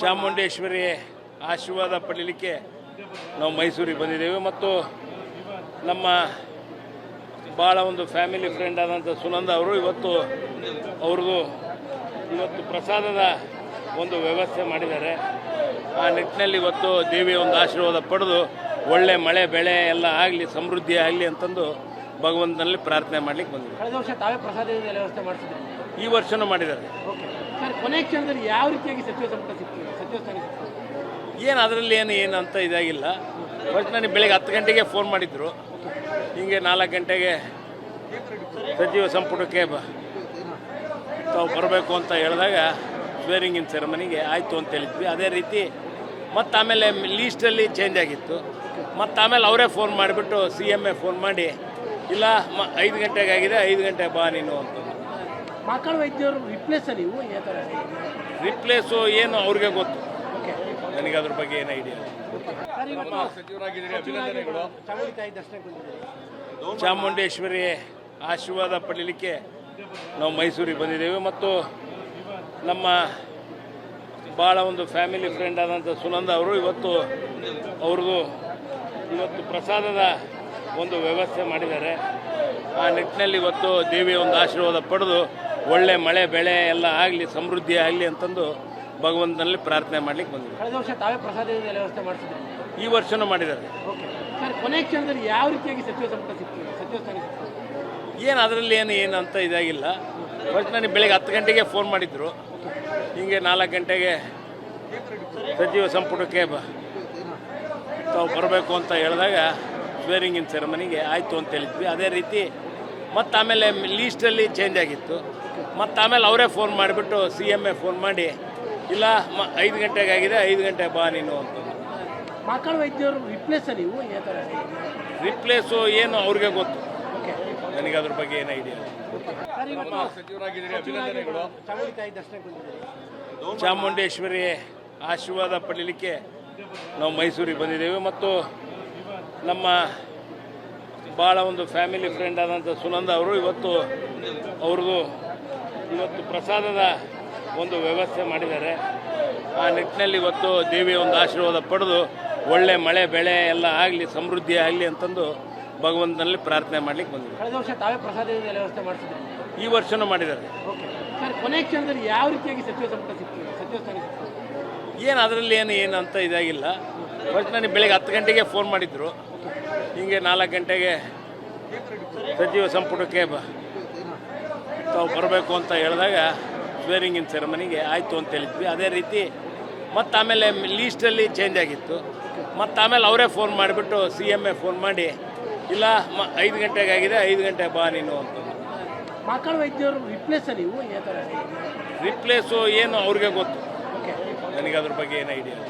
ಚಾಮುಂಡೇಶ್ವರಿ ಆಶೀರ್ವಾದ ಪಡೀಲಿಕ್ಕೆ ನಾವು ಮೈಸೂರಿಗೆ ಬಂದಿದ್ದೇವೆ ಮತ್ತು ನಮ್ಮ ಭಾಳ ಒಂದು ಫ್ಯಾಮಿಲಿ ಫ್ರೆಂಡ್ ಆದಂಥ ಸುನಂದ ಅವರು ಇವತ್ತು ಪ್ರಸಾದದ ಒಂದು ವ್ಯವಸ್ಥೆ ಮಾಡಿದ್ದಾರೆ. ಆ ನಿಟ್ಟಿನಲ್ಲಿ ಇವತ್ತು ದೇವಿಯ ಒಂದು ಆಶೀರ್ವಾದ ಪಡೆದು ಒಳ್ಳೆ ಮಳೆ ಬೆಳೆ ಎಲ್ಲ ಆಗಲಿ, ಸಮೃದ್ಧಿ ಆಗಲಿ ಅಂತಂದು ಭಗವಂತನಲ್ಲಿ ಪ್ರಾರ್ಥನೆ ಮಾಡ್ಲಿಕ್ಕೆ ಬಂದಿದೆ. ಕಳೆದ ವರ್ಷ ತಾವೇ ಪ್ರಸಾದದ ವ್ಯವಸ್ಥೆ ಮಾಡಿಸಿದ್ರು, ಈ ವರ್ಷನೂ ಮಾಡಿದ್ದಾರೆ. ಸರ್, ಕೊನೆ ಕ್ಷಣದಲ್ಲಿ ಯಾವ ರೀತಿಯಾಗಿ ಸಚಿವ ಸಂಪುಟ ಸಿಗ್ತದೆ, ಸಚಿವ ಸ್ಥಾನ ಸಿಗ್ತದೆ? ಏನು ಅದರಲ್ಲಿ ಏನು ಅಂತ ಇದಾಗಿಲ್ಲ. ಫಸ್ಟ್ ನನಗೆ ಬೆಳಗ್ಗೆ 10 ಗಂಟೆಗೆ ಫೋನ್ ಮಾಡಿದ್ರು, ಹಿಂಗೆ 4 ಗಂಟೆಗೆ ಸಚಿವ ಸಂಪುಟಕ್ಕೆ ತಾವು ಬರಬೇಕು ಅಂತ ಹೇಳಿದಾಗ ಸ್ವೇರಿಂಗ್ ಇನ್ ಸೆರೆಮನಿಗೆ ಆಯಿತು ಅಂತ ಹೇಳಿದ್ವಿ. ಅದೇ ರೀತಿ ಮತ್ತು ಆಮೇಲೆ ಲೀಸ್ಟಲ್ಲಿ ಚೇಂಜ್ ಆಗಿತ್ತು. ಮತ್ತು ಆಮೇಲೆ ಅವರೇ ಫೋನ್ ಮಾಡಿಬಿಟ್ಟು CM ಫೋನ್ ಮಾಡಿ, ಇಲ್ಲ 5 ಗಂಟೆಗೆ ಆಗಿದೆ, 5 ಗಂಟೆ ಬಾ ನೀನು ಅಂತ. ಮಕ್ಕಳ ವೈದ್ಯರು ರಿಪ್ಲೇಸ್ ನೀವು ರಿಪ್ಲೇಸು ಏನು ಅವ್ರಿಗೆ ಗೊತ್ತು, ನನಗೆ ಅದ್ರ ಬಗ್ಗೆ ಏನು ಐಡಿಯಾ ಇಲ್ಲ. ಚಾಮುಂಡೇಶ್ವರಿ ಆಶೀರ್ವಾದ ಪಡೀಲಿಕ್ಕೆ ನಾವು ಮೈಸೂರಿಗೆ ಬಂದಿದ್ದೇವೆ ಮತ್ತು ನಮ್ಮ ಭಾಳ ಒಂದು ಫ್ಯಾಮಿಲಿ ಫ್ರೆಂಡ್ ಆದಂಥ ಸುನಂದ ಅವರು ಇವತ್ತು ಪ್ರಸಾದದ ಒಂದು ವ್ಯವಸ್ಥೆ ಮಾಡಿದ್ದಾರೆ. ಆ ನಿಟ್ಟಿನಲ್ಲಿ ಇವತ್ತು ದೇವಿಯ ಒಂದು ಆಶೀರ್ವಾದ ಪಡೆದು ಒಳ್ಳೆ ಮಳೆ ಬೆಳೆ ಎಲ್ಲ ಆಗಲಿ, ಸಮೃದ್ಧಿ ಆಗಲಿ ಅಂತಂದು ಭಗವಂತನಲ್ಲಿ ಪ್ರಾರ್ಥನೆ ಮಾಡ್ಲಿಕ್ಕೆ ಬಂದಿದೆ. ಕಳೆದ ವರ್ಷ ತಾವೇ ಪ್ರಸಾದದ ವ್ಯವಸ್ಥೆ ಮಾಡಿಸಿದ್ರು, ಈ ವರ್ಷನೂ ಮಾಡಿದ್ದಾರೆ. ಸರ್, ಕೊನೆ ಕ್ಷಣದಲ್ಲಿ ಯಾವ ರೀತಿಯಾಗಿ ಸಚಿವ ಸಂಪುಟ ಸಿಗ್ತದೆ, ಸಚಿವ ಸ್ಥಾನ ಸಿಗ್ತದೆ? ಏನು ಅದರಲ್ಲಿ ಏನು ಅಂತ ಇದಾಗಿಲ್ಲ. ಫಸ್ಟ್ ನನಗೆ ಬೆಳಗ್ಗೆ 10 ಗಂಟೆಗೆ ಫೋನ್ ಮಾಡಿದ್ರು, ಹಿಂಗೆ 4 ಗಂಟೆಗೆ ಸಚಿವ ಸಂಪುಟಕ್ಕೆ ತಾವು ಬರಬೇಕು ಅಂತ ಹೇಳಿದಾಗ ಸ್ವೇರಿಂಗ್ ಇನ್ ಸೆರೆಮನಿಗೆ ಆಯಿತು ಅಂತ ಹೇಳಿದ್ವಿ. ಅದೇ ರೀತಿ ಮತ್ತು ಆಮೇಲೆ ಲೀಸ್ಟಲ್ಲಿ ಚೇಂಜ್ ಆಗಿತ್ತು. ಮತ್ತು ಆಮೇಲೆ ಅವರೇ ಫೋನ್ ಮಾಡಿಬಿಟ್ಟು CM ಫೋನ್ ಮಾಡಿ, ಇಲ್ಲ 5 ಗಂಟೆಗೆ ಆಗಿದೆ, 5 ಗಂಟೆ ಬಾ ನೀನು ಅಂತ. ಮಕ್ಕಳ ವೈದ್ಯರು ರಿಪ್ಲೇಸ್ ನೀವು ರಿಪ್ಲೇಸು ಏನು ಅವ್ರಿಗೆ ಗೊತ್ತು, ನನಗೆ ಅದ್ರ ಬಗ್ಗೆ ಏನು ಐಡಿಯಾ ಇಲ್ಲ. ಚಾಮುಂಡೇಶ್ವರಿ ಆಶೀರ್ವಾದ ಪಡೀಲಿಕ್ಕೆ ನಾವು ಮೈಸೂರಿಗೆ ಬಂದಿದ್ದೇವೆ ಮತ್ತು ನಮ್ಮ ಭಾಳ ಒಂದು ಫ್ಯಾಮಿಲಿ ಫ್ರೆಂಡ್ ಆದಂಥ ಸುನಂದ ಅವರು ಇವತ್ತು ಪ್ರಸಾದದ ಒಂದು ವ್ಯವಸ್ಥೆ ಮಾಡಿದ್ದಾರೆ. ಆ ನಿಟ್ಟಿನಲ್ಲಿ ಇವತ್ತು ದೇವಿಯ ಒಂದು ಆಶೀರ್ವಾದ ಪಡೆದು ಒಳ್ಳೆ ಮಳೆ ಬೆಳೆ ಎಲ್ಲ ಆಗಲಿ, ಸಮೃದ್ಧಿ ಆಗಲಿ ಅಂತಂದು ಭಗವಂತನಲ್ಲಿ ಪ್ರಾರ್ಥನೆ ಮಾಡ್ಲಿಕ್ಕೆ ಬಂದಿದೆ. ಕಳೆದ ವರ್ಷ ತಾವೇ ಪ್ರಸಾದದ ವ್ಯವಸ್ಥೆ ಮಾಡಿಸಿದ್ರು, ಈ ವರ್ಷನೂ ಮಾಡಿದ್ದಾರೆ. ಸರ್, ಕೊನೆ ಕ್ಷಣದಲ್ಲಿ ಯಾವ ರೀತಿಯಾಗಿ ಸಚಿವ ಸಂಪುಟ ಸಿಗ್ತದೆ, ಸಚಿವ ಸ್ಥಾನ ಸಿಗ್ತದೆ? ಏನು ಅದರಲ್ಲಿ ಏನು ಅಂತ ಇದಾಗಿಲ್ಲ. ಫಸ್ಟ್ ನನಗೆ ಬೆಳಗ್ಗೆ 10 ಗಂಟೆಗೆ ಫೋನ್ ಮಾಡಿದ್ರು, ಹಿಂಗೆ 4 ಗಂಟೆಗೆ ಸಚಿವ ಸಂಪುಟಕ್ಕೆ ತಾವು ಬರಬೇಕು ಅಂತ ಹೇಳಿದಾಗ ಸ್ವೇರಿಂಗ್ ಇನ್ ಸೆರೆಮನಿಗೆ ಆಯಿತು ಅಂತ ಹೇಳಿದ್ವಿ. ಅದೇ ರೀತಿ ಮತ್ತು ಆಮೇಲೆ ಲೀಸ್ಟಲ್ಲಿ ಚೇಂಜ್ ಆಗಿತ್ತು. ಮತ್ತು ಆಮೇಲೆ ಅವರೇ ಫೋನ್ ಮಾಡಿಬಿಟ್ಟು CM ಫೋನ್ ಮಾಡಿ, ಇಲ್ಲ 5 ಗಂಟೆಗೆ ಆಗಿದೆ, 5 ಗಂಟೆ ಬಾ ನೀನು ಅಂತ. ಮಕ್ಕಳ ವೈದ್ಯರು ರಿಪ್ಲೇಸ್ ನೀವು ರಿಪ್ಲೇಸು ಏನು ಅವ್ರಿಗೆ ಗೊತ್ತು, ನನಗೆ ಅದ್ರ ಬಗ್ಗೆ ಏನು ಐಡಿಯಾ ಇಲ್ಲ.